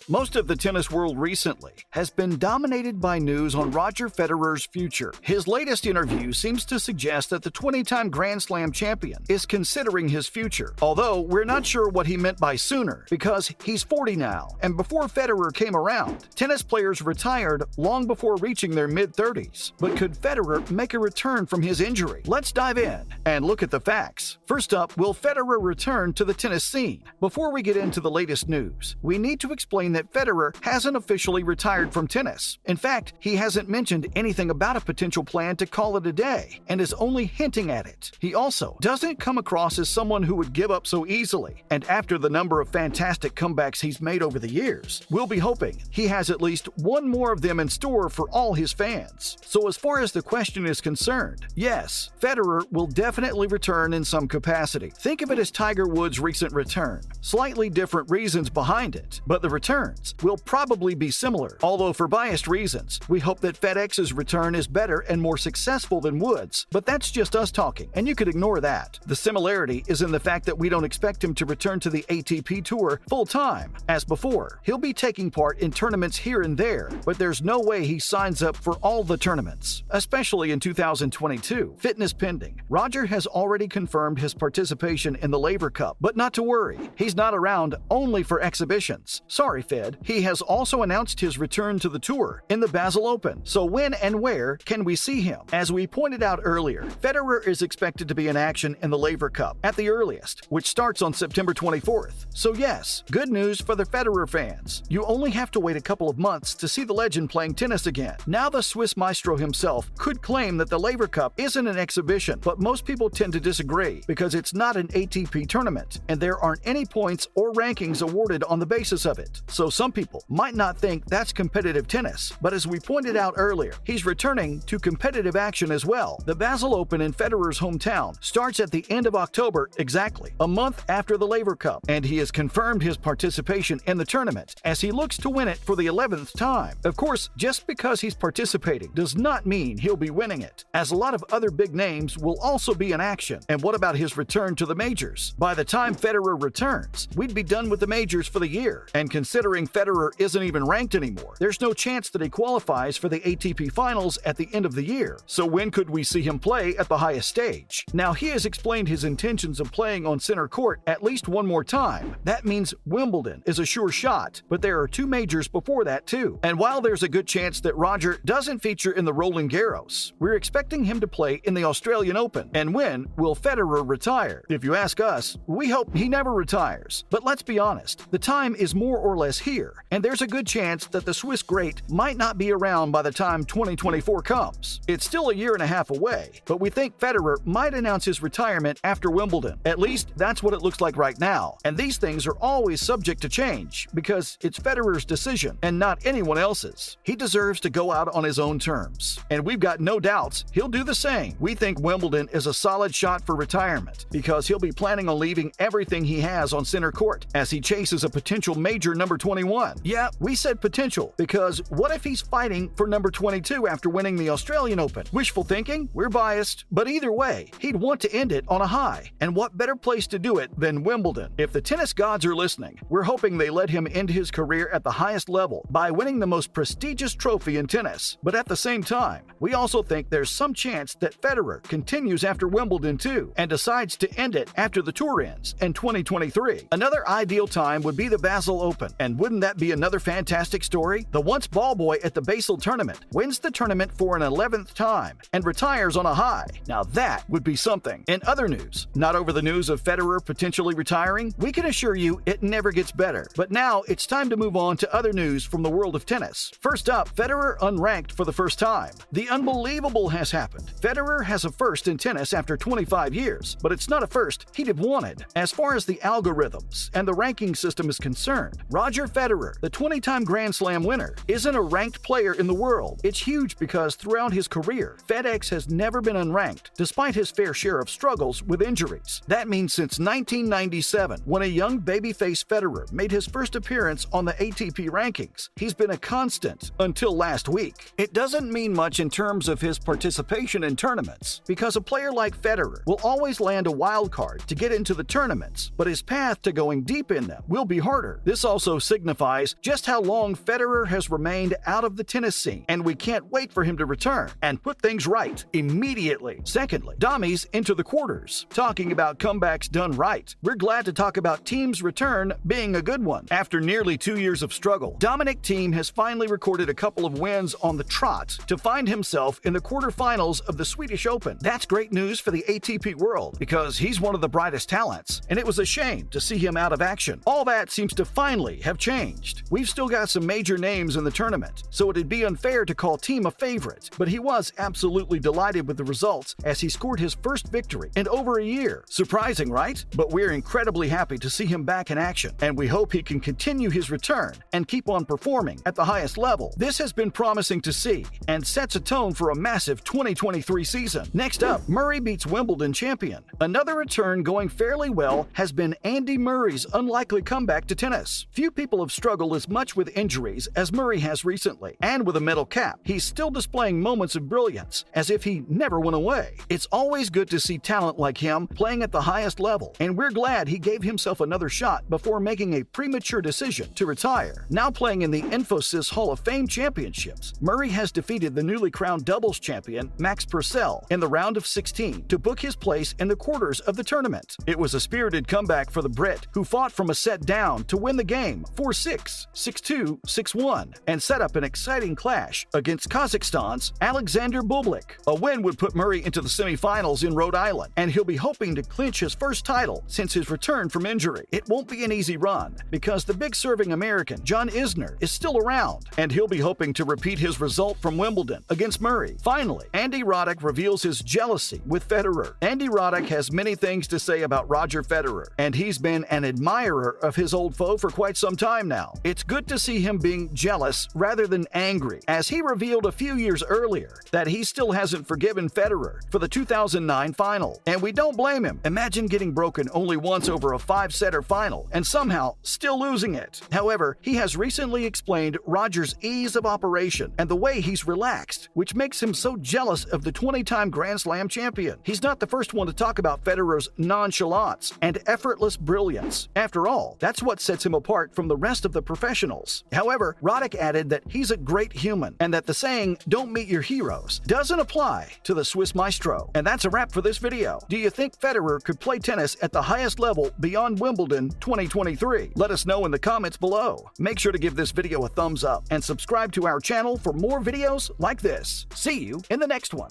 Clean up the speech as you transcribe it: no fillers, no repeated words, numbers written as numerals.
Most of the tennis world recently has been dominated by news on Roger Federer's future. His latest interview seems to suggest that the 20-time Grand Slam champion is considering his future, although we're not sure what he meant by sooner, because he's 40 now, and before Federer came around, tennis players retired long before reaching their mid-30s. But could Federer make a return from his injury? Let's dive in and look at the facts. First up, will Federer return to the tennis scene? Before we get into the latest news, we need to explain that Federer hasn't officially retired from tennis. In fact, he hasn't mentioned anything about a potential plan to call it a day, and is only hinting at it. He also doesn't come across as someone who would give up so easily, and after the number of fantastic comebacks he's made over the years, we'll be hoping he has at least one more of them in store for all his fans. So as far as the question is concerned, yes, Federer will definitely return in some capacity. Think of it as Tiger Woods' recent return. Slightly different reasons behind it, but the returns will probably be similar. Although for biased reasons, we hope that FedEx's return is better and more successful than Woods, but that's just us talking, and you could ignore that. The similarity is in the fact that we don't expect him to return to the ATP Tour full-time. As before, he'll be taking part in tournaments here and there, but there's no way he signs up for all the tournaments, especially in 2022. Fitness pending. Roger has already confirmed his participation in the Laver Cup, but not to worry, he's not around only for exhibitions. Sorry, Fed. He has also announced his return to the tour in the Basel Open. So when and where can we see him? As we pointed out earlier, Federer is expected to be in action in the Laver Cup at the earliest, which starts on September 24th. So yes, good news for the Federer fans. You only have to wait a couple of months to see the legend playing tennis again. Now the Swiss maestro himself could claim that the Laver Cup isn't an exhibition, but most people tend to disagree because it's not an ATP tournament, and there aren't any points or rankings awarded on the basis of it. So some people might not think that's competitive tennis, but as we pointed out earlier, he's returning to competitive action as well. The Basel Open in Federer's hometown starts at the end of October, exactly a month after the Laver Cup, and he has confirmed his participation in the tournament as he looks to win it for the 11th time. Of course, just because he's participating does not mean he'll be winning it, as a lot of other big names will also be in action. And what about his return to the majors? By the time Federer returns, we'd be done with the majors for the year, and considering Federer isn't even ranked anymore, there's no chance that he qualifies for the ATP Finals at the end of the year. So when could we see him play at the highest stage? Now, he has explained his intentions of playing on center court at least one more time. That means Wimbledon is a sure shot, but there are two majors before that too. And while there's a good chance that Roger doesn't feature in the Roland Garros, we're expecting him to play in the Australian Open. And when will Federer retire? If you ask us, we hope he never retires. But let's be honest, the time is more or less here, and there's a good chance that the Swiss great might not be around by the time 2024 comes. It's still a year and a half away, but we think Federer might announce his retirement after Wimbledon. At least that's what it looks like right now, and these things are always subject to change because it's Federer's decision and not anyone else's. He deserves to go out on his own terms, and we've got no doubts he'll do the same. We think Wimbledon is a solid shot for retirement because he'll be planning on leaving everything he has on center court as he chases a potential major number 21. Yeah, we said potential because what if he's fighting for number 22 after winning the Australian Open? Wishful thinking? We're biased, but either way, he'd want to end it on a high. And what better place to do it than Wimbledon? If the tennis gods are listening, we're hoping they let him end his career at the highest level by winning the most prestigious trophy in tennis. But at the same time, we also think there's some chance that Federer continues after Wimbledon too and decides to end it after the tour ends in 2023. Another ideal time would be the Basel Open, and wouldn't that be another fantastic story? The once ball boy at the Basel tournament wins the tournament for an 11th time and retires on a high. Now that would be something. In other news, not over the news of Federer potentially retiring, we can assure you it never gets better. But now it's time to move on to other news from the world of tennis. First up, Federer unranked for the first time. The unbelievable has happened. Federer has a first in tennis after 25 years, but it's not a first he'd have wanted. As far as the algorithms and the ranking system is concerned, Roger Federer, the 20-time Grand Slam winner, isn't a ranked player in the world. It's huge because throughout his career, FedEx has never been unranked, despite his fair share of struggles with injuries. That means since 1997, when a young babyface Federer made his first appearance on the ATP rankings, he's been a constant until last week. It doesn't mean much in terms of his participation in tournaments, because a player like Federer will always land a wild card to get into the tournaments, but his path to going deep in them will be harder. This also signifies just how long Federer has remained out of the tennis scene, and we can't wait for him to return and put things right immediately. Secondly, Dommies into the quarters. Talking about comebacks done right, we're glad to talk about Thiem's return being a good one. After nearly 2 years of struggle, Dominic Thiem has finally recorded a couple of wins on the trot to find himself in the quarterfinals of the Swedish Open. That's great news for the ATP world because he's one of the brightest talents, and it was a shame to see him out of action. All that seems to finally have changed. We've still got some major names in the tournament, so it'd be unfair to call Thiem a favorite, but he was absolutely delighted with the results as he scored his first victory in over a year. Surprising, right? But we're incredibly happy to see him back in action, and we hope he can continue his return and keep on performing at the highest level. This has been promising to see and sets a tone for a massive 2023 season. Next up, Murray beats Wimbledon champion. Another return going fairly well has been Andy Murray's unlikely comeback to tennis. Few people have struggled as much with injuries as Murray has recently, and with a medal cap, he's still displaying moments of brilliance as if he never went away. It's always good to see talent like him playing at the highest level, and we're glad he gave himself another shot before making a premature decision to retire. Now playing in the Infosys Hall of Fame Championships, Murray has defeated the newly crowned doubles champion Max Purcell in the round of 16 to book his place in the quarters of the tournament. It was a spirited comeback for the Brit, who fought from a set down to win the game 4-6, 6-2, 6-1, and set up an exciting clash against Kazakhstan's Alexander Bublik. A win would put Murray into the semifinals in Rhode Island, and he'll be hoping to clinch his first title since his return from injury. It won't be an easy run because the big serving American John Isner is still around, and he'll be hoping to repeat his result from Wimbledon against Murray. Finally, Andy Roddick reveals his jealousy with Federer. Andy Roddick has many things to say about Roger Federer, and he's been an admirer of his old foe for quite some time now. It's good to see him being jealous rather than angry, as he revealed a few years earlier that he still hasn't forgiven Federer for the 2009 final. And we don't blame him. Imagine getting broken only once over a 5-setter final and somehow still losing it. However, he has recently explained Roger's ease of operation and the way he's relaxed, which makes him so jealous of the 20-time Grand Slam champion. He's not the first one to talk about Federer's nonchalance and effortless brilliance. After all, that's what sets him apart from the rest of the professionals. However, Roddick added that he's a great human and that the saying, "don't meet your heroes," doesn't apply to the Swiss maestro. And that's a wrap for this video. Do you think Federer could play tennis at the highest level beyond Wimbledon 2023? Let us know in the comments below. Make sure to give this video a thumbs up and subscribe to our channel for more videos like this. See you in the next one.